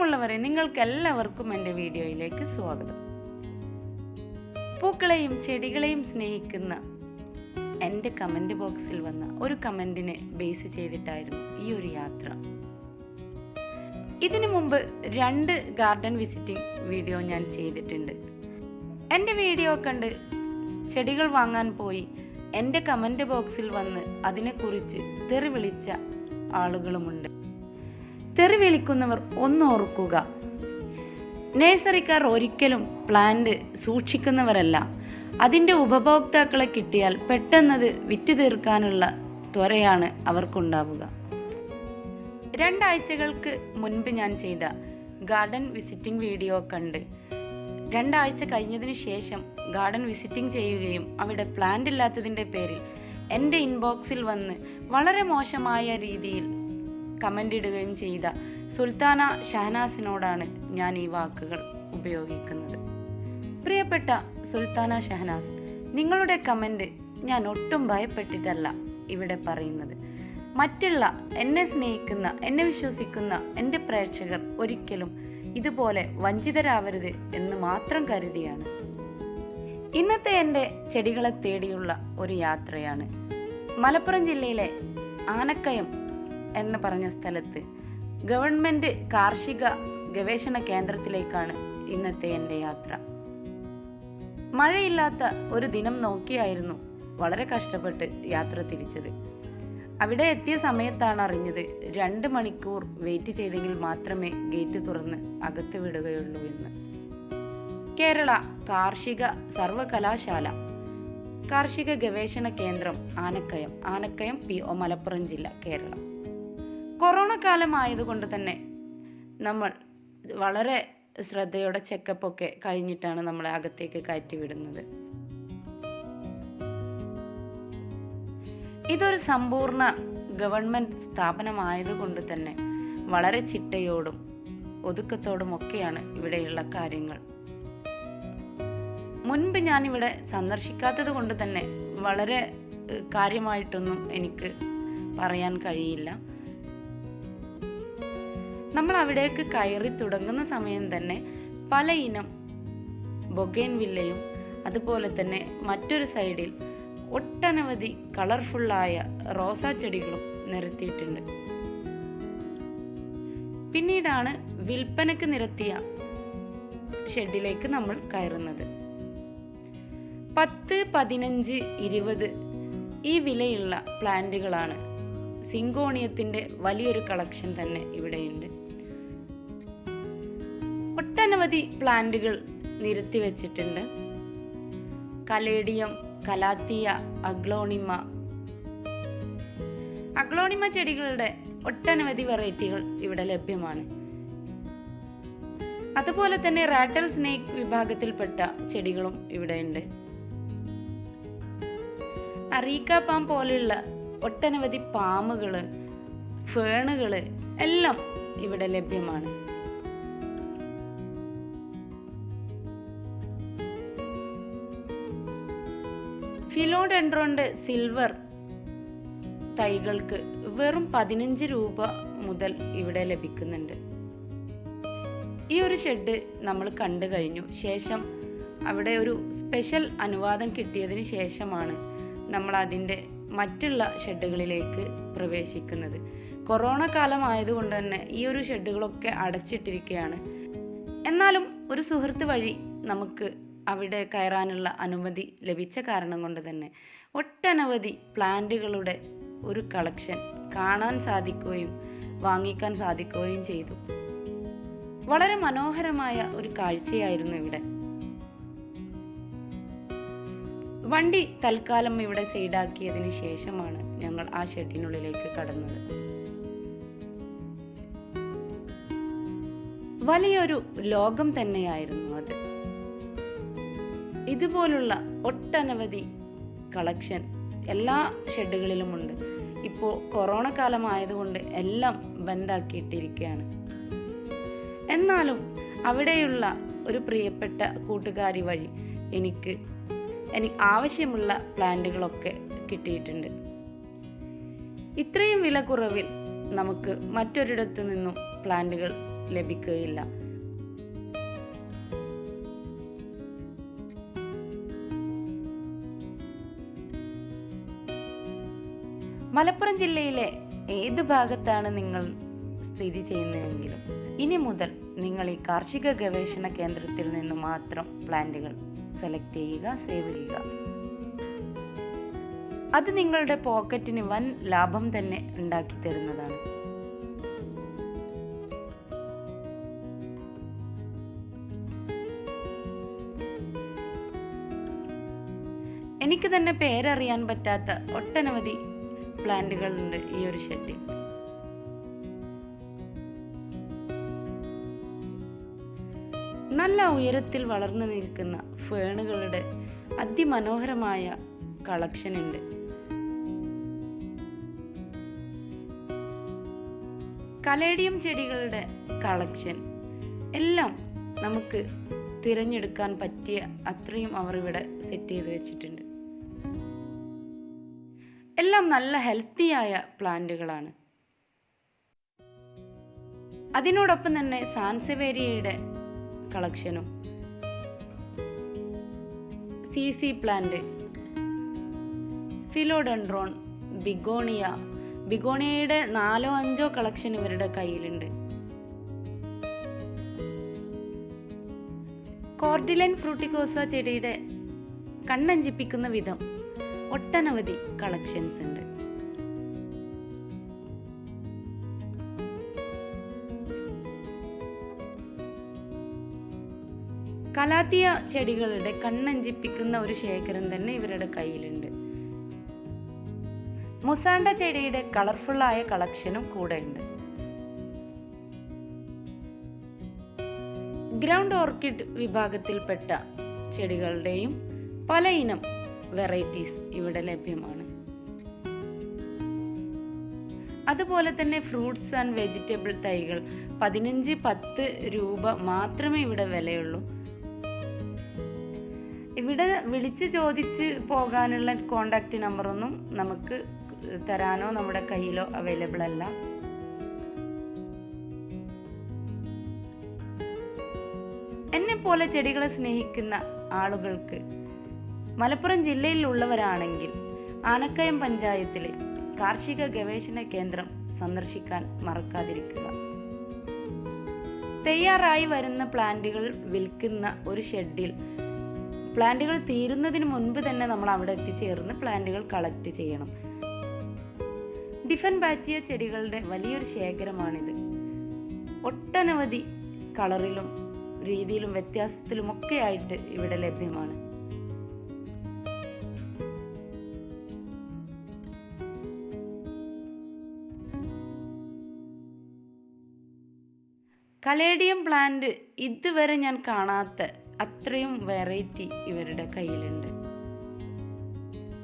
പ്രിയമുള്ളവരെ, നിങ്ങൾക്കെല്ലാവർക്കും എൻ്റെ വീഡിയോയിലേക്ക് സ്വാഗതം. പൂക്കളെയും ചെടികളെയും സ്നേഹിക്കുന്ന എൻ്റെ കമൻറ്റ് ബോക്സിൽ വന്ന ഒരു കമൻറ്റിനെ ബേസ് ചെയ്തിട്ടായിരുന്നു ഈ ഒരു യാത്ര. ഇതിനു മുമ്പ് 2 ഗാർഡൻ വിസിറ്റിംഗ് വീഡിയോ ഞാൻ ചെയ്തിട്ടുണ്ട്. എൻ്റെ വീഡിയോ കണ്ട് ചെടികൾ വാങ്ങാൻ പോയി എൻ്റെ കമൻറ്റ് ബോക്സിൽ വന്ന് അതിനെക്കുറിച്ച് തെറി വിളിച്ച ആളുകളുമുണ്ട്. തെറി വിളിക്കുന്നവർ ഒന്നോർക്കുക, നേഴ്സറിക്കാർ ഒരിക്കലും പ്ലാന്റ് സൂക്ഷിക്കുന്നവരല്ല. അതിൻ്റെ ഉപഭോക്താക്കളെ കിട്ടിയാൽ പെട്ടെന്നത് വിറ്റ് തീർക്കാനുള്ള ത്വരയാണ് അവർക്കുണ്ടാവുക. 2 ആഴ്ചകൾക്ക് മുൻപ് ഞാൻ ചെയ്ത ഗാർഡൻ വിസിറ്റിംഗ് വീഡിയോ കണ്ട് 2 ആഴ്ച കഴിഞ്ഞതിന് ശേഷം ഗാർഡൻ വിസിറ്റിംഗ് ചെയ്യുകയും അവിടെ പ്ലാന്റ് ഇല്ലാത്തതിൻ്റെ പേരിൽ എൻ്റെ ഇൻബോക്സിൽ വന്ന് വളരെ മോശമായ രീതിയിൽ കമൻ്റ് ഇടുകയും ചെയ്ത സുൽത്താന ഷഹനാസിനോടാണ് ഞാൻ ഈ വാക്കുകൾ ഉപയോഗിക്കുന്നത്. പ്രിയപ്പെട്ട സുൽത്താന ഷഹനാസ്, നിങ്ങളുടെ കമൻറ്റ് ഞാൻ ഒട്ടും ഭയപ്പെട്ടിട്ടല്ല ഇവിടെ പറയുന്നത്. മറ്റുള്ള എന്നെ സ്നേഹിക്കുന്ന, എന്നെ വിശ്വസിക്കുന്ന എൻ്റെ പ്രേക്ഷകർ ഒരിക്കലും ഇതുപോലെ വഞ്ചിതരാവരുത് എന്ന് മാത്രം കരുതിയാണ്. ഇന്നത്തെ എൻ്റെ ചെടികളെ തേടിയുള്ള ഒരു യാത്രയാണ്. മലപ്പുറം ജില്ലയിലെ ആനക്കയം എന്ന് പറഞ്ഞ സ്ഥലത്ത് ഗവൺമെൻറ് കാർഷിക ഗവേഷണ കേന്ദ്രത്തിലേക്കാണ് ഇന്നത്തെ എൻ്റെ യാത്ര. മഴയില്ലാത്ത ഒരു ദിനം നോക്കിയായിരുന്നു വളരെ കഷ്ടപ്പെട്ട് യാത്ര തിരിച്ചത്. അവിടെ എത്തിയ സമയത്താണ് അറിഞ്ഞത് 2 മണിക്കൂർ വെയിറ്റ് ചെയ്തെങ്കിൽ മാത്രമേ ഗേറ്റ് തുറന്ന് അകത്ത് വിടുകയുള്ളൂ എന്ന്. കേരള കാർഷിക സർവകലാശാല കാർഷിക ഗവേഷണ കേന്ദ്രം ആനക്കയം PO മലപ്പുറം ജില്ല, കേരളം. കൊറോണ കാലമായതുകൊണ്ട് തന്നെ നമ്മൾ വളരെ ശ്രദ്ധയോടെ ചെക്കപ്പൊക്കെ കഴിഞ്ഞിട്ടാണ് നമ്മളെ അകത്തേക്ക് കയറ്റിവിടുന്നത്. ഇതൊരു സമ്പൂർണ്ണ ഗവൺമെൻറ് സ്ഥാപനമായതുകൊണ്ട് തന്നെ വളരെ ചിട്ടയോടും ഒതുക്കത്തോടും ഒക്കെയാണ് ഇവിടെയുള്ള കാര്യങ്ങൾ. മുൻപ് ഞാനിവിടെ സന്ദർശിക്കാത്തത് കൊണ്ട് തന്നെ വളരെ കാര്യമായിട്ടൊന്നും എനിക്ക് പറയാൻ കഴിയില്ല. നമ്മൾ അവിടേക്ക് കയറി തുടങ്ങുന്ന സമയം തന്നെ പല ഇനം ബൊഗേൻവില്ലയും അതുപോലെ തന്നെ മറ്റൊരു സൈഡിൽ ഒട്ടനവധി കളർഫുള്ളായ റോസാ ചെടികളും നിരത്തിയിട്ടുണ്ട്. പിന്നീടാണ് വിൽപ്പനക്ക് നിരത്തിയ ഷെഡിലേക്ക് നമ്മൾ കയറുന്നത്. 10, 15, 20 ഈ വിലയുള്ള പ്ലാന്റുകളാണ്. സിങ്കോണിയത്തിൻ്റെ വലിയൊരു കളക്ഷൻ തന്നെ ഇവിടെയുണ്ട്. ഒട്ടനവധി പ്ലാന്റുകൾ നിരത്തി വെച്ചിട്ടുണ്ട്. കലേഡിയം, കലാത്തിയ, അഗ്ലോണിമ ചെടികളുടെ ഒട്ടനവധി വെറൈറ്റികൾ ഇവിടെ ലഭ്യമാണ്. അതുപോലെ തന്നെ റാറ്റൽ സ്നേക്ക് വിഭാഗത്തിൽപ്പെട്ട ചെടികളും ഇവിടെയുണ്ട്. അറീക്ക പാം പോലെയുള്ള ഒട്ടനവധി പാമുകള്, ഫേണുകള് എല്ലാം ഇവിടെ ലഭ്യമാണ്. ഫിലോഡെൻഡ്രോന്റെ സിൽവർ തൈകൾക്ക് വെറും 15 രൂപ മുതൽ ഇവിടെ ലഭിക്കുന്നുണ്ട്. ഈ ഒരു ഷെഡ് നമ്മൾ കണ്ടു കഴിഞ്ഞു. ശേഷം അവിടെ ഒരു സ്പെഷ്യൽ അനുവാദം കിട്ടിയതിന് ശേഷമാണ് നമ്മൾ അതിൻ്റെ മറ്റുള്ള ഷെഡുകളിലേക്ക് പ്രവേശിക്കുന്നത്. കൊറോണ കാലമായതുകൊണ്ട് തന്നെ ഈ ഒരു ഷെഡുകളൊക്കെ അടച്ചിട്ടിരിക്കുകയാണ്. എന്നാലും ഒരു സുഹൃത്ത് വഴി നമുക്ക് അവിടെ കയറാനുള്ള അനുമതി ലഭിച്ച കാരണം കൊണ്ട് തന്നെ ഒട്ടനവധി പ്ലാന്റുകളുടെ ഒരു കളക്ഷൻ കാണാൻ സാധിക്കുകയും വാങ്ങിക്കാൻ സാധിക്കുകയും ചെയ്തു. വളരെ മനോഹരമായ ഒരു കാഴ്ചയായിരുന്നു ഇവിടെ. വണ്ടി തൽക്കാലം ഇവിടെ സൈഡാക്കിയതിന് ശേഷമാണ് ഞങ്ങൾ ആ ഷെഡിനുള്ളിലേക്ക് കടന്നത്. വലിയൊരു ലോകം തന്നെയായിരുന്നു അത്. ഇതുപോലുള്ള ഒട്ടനവധി കളക്ഷൻ എല്ലാ ഷെഡുകളിലുമുണ്ട്. ഇപ്പോൾ കൊറോണ കാലമായതുകൊണ്ട് എല്ലാം ബന്ധാക്കിയിട്ടിരിക്കുകയാണ്. എന്നാലും അവിടെയുള്ള ഒരു പ്രിയപ്പെട്ട കൂട്ടുകാരി വഴി എനിക്ക് ആവശ്യമുള്ള പ്ലാന്റുകളൊക്കെ കിട്ടിയിട്ടുണ്ട്. ഇത്രയും വില കുറവിൽ നമുക്ക് മറ്റൊരിടത്തു നിന്നും പ്ലാന്റുകൾ ലഭിക്കുകയില്ല. മലപ്പുറം ജില്ലയിലെ ഏത് ഭാഗത്താണ് നിങ്ങൾ സ്ഥിതി ചെയ്യുന്നതെങ്കിലും ഇനി മുതൽ നിങ്ങൾ ഈ കാർഷിക ഗവേഷണ കേന്ദ്രത്തിൽ നിന്ന് മാത്രം പ്ലാന്റുകൾ സെലക്ട് ചെയ്യുക, സേവ് ചെയ്യുക. അത് നിങ്ങളുടെ പോക്കറ്റിന് വൻ ലാഭം തന്നെ ഉണ്ടാക്കി തരുന്നതാണ്. എനിക്ക് തന്നെ പേരറിയാൻ പറ്റാത്ത ഒട്ടനവധി പ്ലാന്റുകളുണ്ട് ഈ ഒരു ഷെഡിൽ. നല്ല ഉയരത്തിൽ വളർന്നു നിൽക്കുന്ന ഫേണുകളുടെ അതിമനോഹരമായ കളക്ഷൻ ഉണ്ട്. കലേഡിയം ചെടികളുടെ കളക്ഷൻ എല്ലാം നമുക്ക് തിരഞ്ഞെടുക്കാൻ പറ്റിയ അത്രയും അവർ ഇവിടെ സെറ്റ് ചെയ്ത് വെച്ചിട്ടുണ്ട്. എല്ലാം നല്ല ഹെൽത്തിയായ പ്ലാന്റുകളാണ്. അതിനോടൊപ്പം തന്നെ സാൻസവേരിയയുടെ കളക്ഷനും, CC പ്ലാന്റ്, ഫിലോഡെൻഡ്രോൺ, ബിഗോണിയയുടെ 4-5 കളക്ഷൻ ഇവരുടെ കയ്യിലുണ്ട്. കോർഡിലൻ ഫ്രൂട്ടിക്കോസ ചെടിയുടെ കണ്ണഞ്ചിപ്പിക്കുന്ന വിധം ഒട്ടനവധി കളക്ഷൻസ് ഉണ്ട്. കലാത്തിയ ചെടികളുടെ കണ്ണഞ്ചിപ്പിക്കുന്ന ഒരു ശേഖരം തന്നെ ഇവരുടെ കയ്യിലുണ്ട്. മുസാണ്ട ചെടിയുടെ കളർഫുള്ളായ കളക്ഷനും കൂടെ ഉണ്ട്. ഗ്രൗണ്ട് ഓർക്കിഡ് വിഭാഗത്തിൽപ്പെട്ട ചെടികളുടെയും പല ഇനം വെറൈറ്റീസ് ഇവിടെ ലഭ്യമാണ്. അതുപോലെ തന്നെ ഫ്രൂട്ട്സ് ആൻഡ് വെജിറ്റബിൾ തൈകൾ 15-10 രൂപ മാത്രമേ ഇവിടെ വിലയുള്ളൂ. ഇവിടെ വിളിച്ച് ചോദിച്ച് പോകാനുള്ള കോണ്ടാക്ട് നമ്പറൊന്നും നമുക്ക് തരാനോ നമ്മുടെ കയ്യിലോ അവൈലബിൾ അല്ല. എന്നെ പോലെ ചെടികളെ സ്നേഹിക്കുന്ന ആളുകൾക്ക് മലപ്പുറം ജില്ലയിലുള്ളവരാണെങ്കിൽ ആനക്കയം പഞ്ചായത്തിലെ കാർഷിക ഗവേഷണ കേന്ദ്രം സന്ദർശിക്കാൻ മറക്കാതിരിക്കുക. തയ്യാറായി വരുന്ന പ്ലാന്റുകൾ വിൽക്കുന്ന ഒരു ഷെഡിൽ പ്ലാന്റുകൾ തീരുന്നതിന് മുൻപ് തന്നെ നമ്മൾ അവിടെ എത്തിച്ചേർന്ന് പ്ലാന്റുകൾ കളക്ട് ചെയ്യണം. ഡിഫൻബാച്ചിയ ചെടികളുടെ വലിയൊരു ശേഖരമാണിത്. ഒട്ടനവധി കളറിലും രീതിയിലും വ്യത്യാസത്തിലുമൊക്കെ ആയിട്ട് ഇവിടെ ലഭ്യമാണ്. കലേഡിയം പ്ലാന്റ് ഇതുവരെ ഞാൻ കാണാത്ത അത്രയും വെറൈറ്റി ഇവരുടെ കയ്യിലുണ്ട്.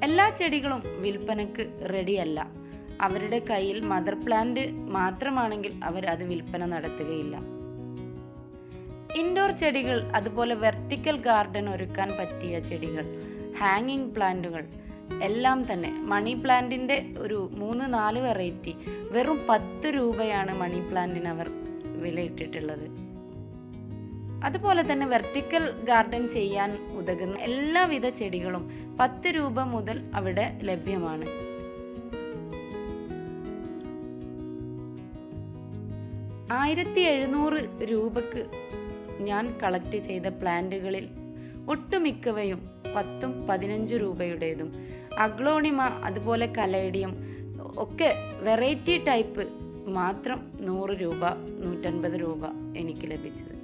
എല്ലാ ചെടികളും വിൽപ്പനക്ക് റെഡിയല്ല. അവരുടെ കയ്യിൽ മദർ പ്ലാന്റ് മാത്രമാണെങ്കിൽ അവർ അത് വിൽപ്പന നടത്തുകയില്ല. ഇൻഡോർ ചെടികൾ, അതുപോലെ വെർട്ടിക്കൽ ഗാർഡൻ ഒരുക്കാൻ പറ്റിയ ചെടികൾ, ഹാങ്ങിങ് പ്ലാന്റുകൾ എല്ലാം തന്നെ. മണി പ്ലാന്റിൻ്റെ ഒരു 3-4 വെറൈറ്റി വെറും 10 രൂപയാണ് മണി പ്ലാന്റിന് അവർ വിലയിട്ടിട്ടുള്ളത്. അതുപോലെ തന്നെ വെർട്ടിക്കൽ ഗാർഡൻ ചെയ്യാൻ ഉതകുന്ന എല്ലാവിധ ചെടികളും 10 രൂപ മുതൽ അവിടെ ലഭ്യമാണ്. ₹1700 ഞാൻ കളക്ട് ചെയ്ത പ്ലാന്റുകളിൽ ഒട്ടുമിക്കവയും 10-15 രൂപയുടേതും, അഗ്ലോണിമ അതുപോലെ കലേഡിയം ഒക്കെ വെറൈറ്റി ടൈപ്പ് മാത്രം 100 രൂപ 150 രൂപ എനിക്ക് ലഭിച്ചത്.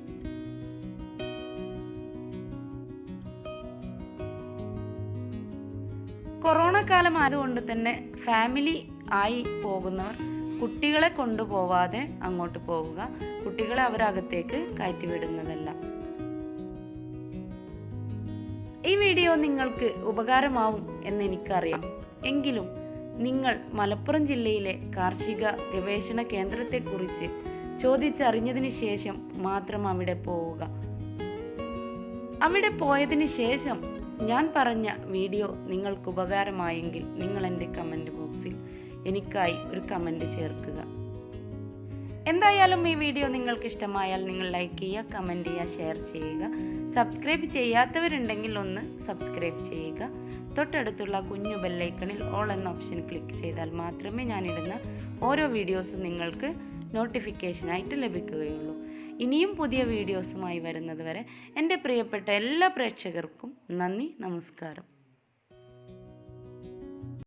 കൊറോണ കാലം ആയതുകൊണ്ട് തന്നെ ഫാമിലി ആയി പോകുന്നവർ കുട്ടികളെ കൊണ്ടുപോവാതെ അങ്ങോട്ട് പോവുക. കുട്ടികളെ അവരകത്തേക്ക് കയറ്റിവിടുന്നതല്ല. ഈ വീഡിയോ നിങ്ങൾക്ക് ഉപകാരമാവും എന്ന് എനിക്കറിയാം. എങ്കിലും നിങ്ങൾ മലപ്പുറം ജില്ലയിലെ കാർഷിക ഗവേഷണ കേന്ദ്രത്തെക്കുറിച്ച് ചോദിച്ചറിഞ്ഞതിന് ശേഷം മാത്രം അവിടെ പോവുക. അവിടെ പോയതിന് ശേഷം ഞാൻ പറഞ്ഞ വീഡിയോ നിങ്ങൾക്ക് ഉപകാരമായെങ്കിൽ നിങ്ങൾ എൻ്റെ കമൻറ്റ് ബോക്സിൽ എനിക്കായി ഒരു കമൻറ്റ് ചേർക്കുക. എന്തായാലും ഈ വീഡിയോ നിങ്ങൾക്ക് ഇഷ്ടമായാൽ നിങ്ങൾ ലൈക്ക് ചെയ്യുക, കമൻറ്റ് ചെയ്യുക, ഷെയർ ചെയ്യുക. സബ്സ്ക്രൈബ് ചെയ്യാത്തവരുണ്ടെങ്കിൽ ഒന്ന് സബ്സ്ക്രൈബ് ചെയ്യുക. തൊട്ടടുത്തുള്ള കുഞ്ഞു ബെല്ലൈക്കണിൽ ഓൾ എന്ന ഓപ്ഷൻ ക്ലിക്ക് ചെയ്താൽ മാത്രമേ ഞാനിടുന്ന ഓരോ വീഡിയോസും നിങ്ങൾക്ക് നോട്ടിഫിക്കേഷനായിട്ട് ലഭിക്കുകയുള്ളൂ. ഇനിയും പുതിയ വീഡിയോസുമായി വരുന്നത് വരെ എൻ്റെ പ്രിയപ്പെട്ട എല്ലാ പ്രേക്ഷകർക്കും നന്ദി, നമസ്കാരം.